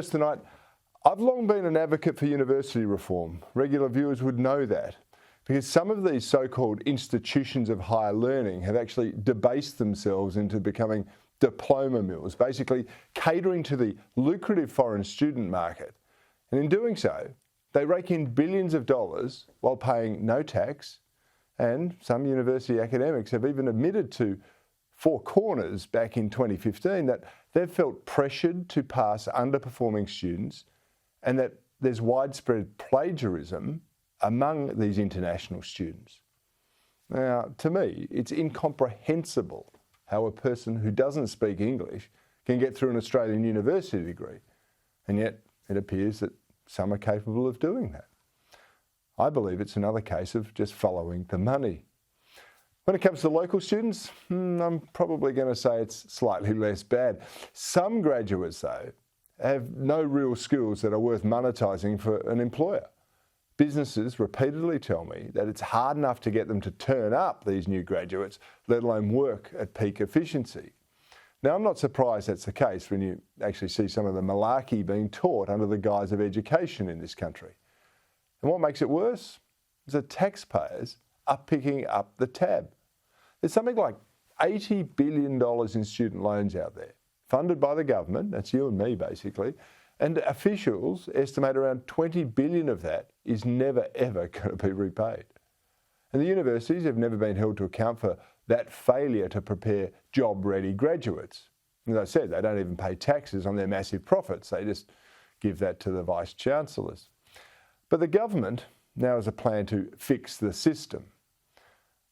verse tonight. I've long been an advocate for university reform. Regular viewers would know that, because some of these so-called institutions of higher learning have actually debased themselves into becoming diploma mills, basically catering to the lucrative foreign student market. And in doing so, they rake in billions of dollars while paying no tax, and some university academics have even admitted to Four Corners back in 2015 that they've felt pressured to pass underperforming students and that there's widespread plagiarism among these international students. Now, to me, it's incomprehensible how a person who doesn't speak English can get through an Australian university degree, and yet it appears that some are capable of doing that. I believe it's another case of just following the money. When it comes to local students, I'm probably going to say it's slightly less bad. Some graduates, though, have no real skills that are worth monetising for an employer. Businesses repeatedly tell me that it's hard enough to get them to turn up, these new graduates, let alone work at peak efficiency. Now, I'm not surprised that's the case when you actually see some of the malarkey being taught under the guise of education in this country. And what makes it worse is that taxpayers are picking up the tab. There's something like $80 billion in student loans out there, funded by the government, that's you and me basically, and officials estimate around 20 billion of that is never ever going to be repaid. And the universities have never been held to account for that failure to prepare job-ready graduates. As I said, they don't even pay taxes on their massive profits, they just give that to the vice-chancellors. But the government now has a plan to fix the system.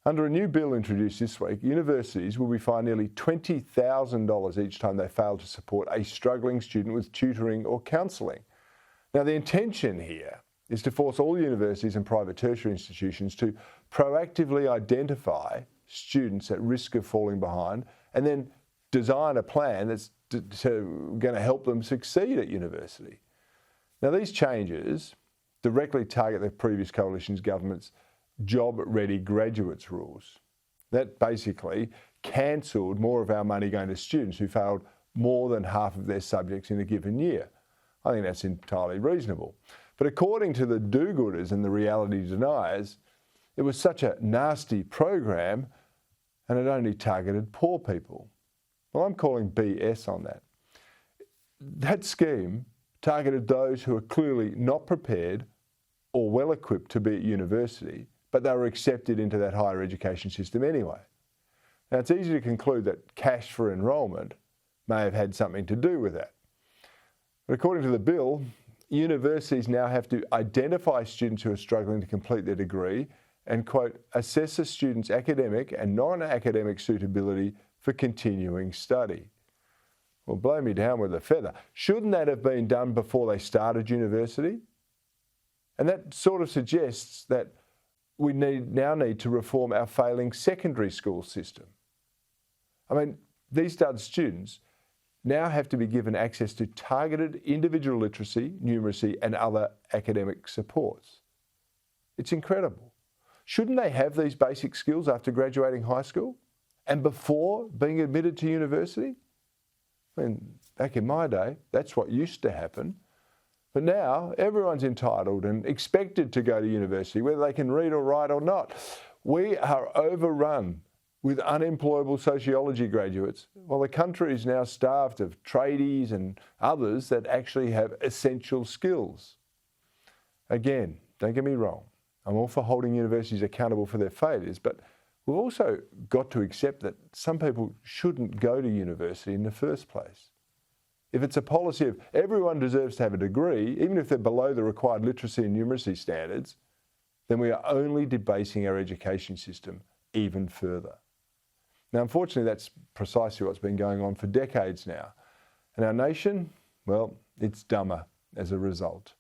Under a new bill introduced this week, universities will be fined nearly $20,000 each time they fail to support a struggling student with tutoring or counselling. Now, the intention here is to force all universities and private tertiary institutions to proactively identify students at risk of falling behind and then design a plan that's going to help them succeed at university. Now, these changes directly target the previous coalition's government's job-ready graduates rules. That basically cancelled more of our money going to students who failed more than half of their subjects in a given year. I think that's entirely reasonable. But according to the do-gooders and the reality deniers, it was such a nasty program and it only targeted poor people. Well, I'm calling BS on that. That scheme targeted those who are clearly not prepared or well equipped to be at university, but they were accepted into that higher education system anyway. Now, it's easy to conclude that cash for enrolment may have had something to do with that. But according to the bill, universities now have to identify students who are struggling to complete their degree and, quote, assess a student's academic and non-academic suitability for continuing study. Well, blow me down with a feather. Shouldn't that have been done before they started university? And that sort of suggests that we now need to reform our failing secondary school system. I mean, these dud students now have to be given access to targeted individual literacy, numeracy, and other academic supports. It's incredible. Shouldn't they have these basic skills after graduating high school and before being admitted to university? I mean, back in my day, that's what used to happen. But now everyone's entitled and expected to go to university, whether they can read or write or not. We are overrun with unemployable sociology graduates, while the country is now starved of tradies and others that actually have essential skills. Again, don't get me wrong, I'm all for holding universities accountable for their failures, but we've also got to accept that some people shouldn't go to university in the first place. If it's a policy of everyone deserves to have a degree, even if they're below the required literacy and numeracy standards, then we are only debasing our education system even further. Now, unfortunately, that's precisely what's been going on for decades now. And our nation, well, it's dumber as a result.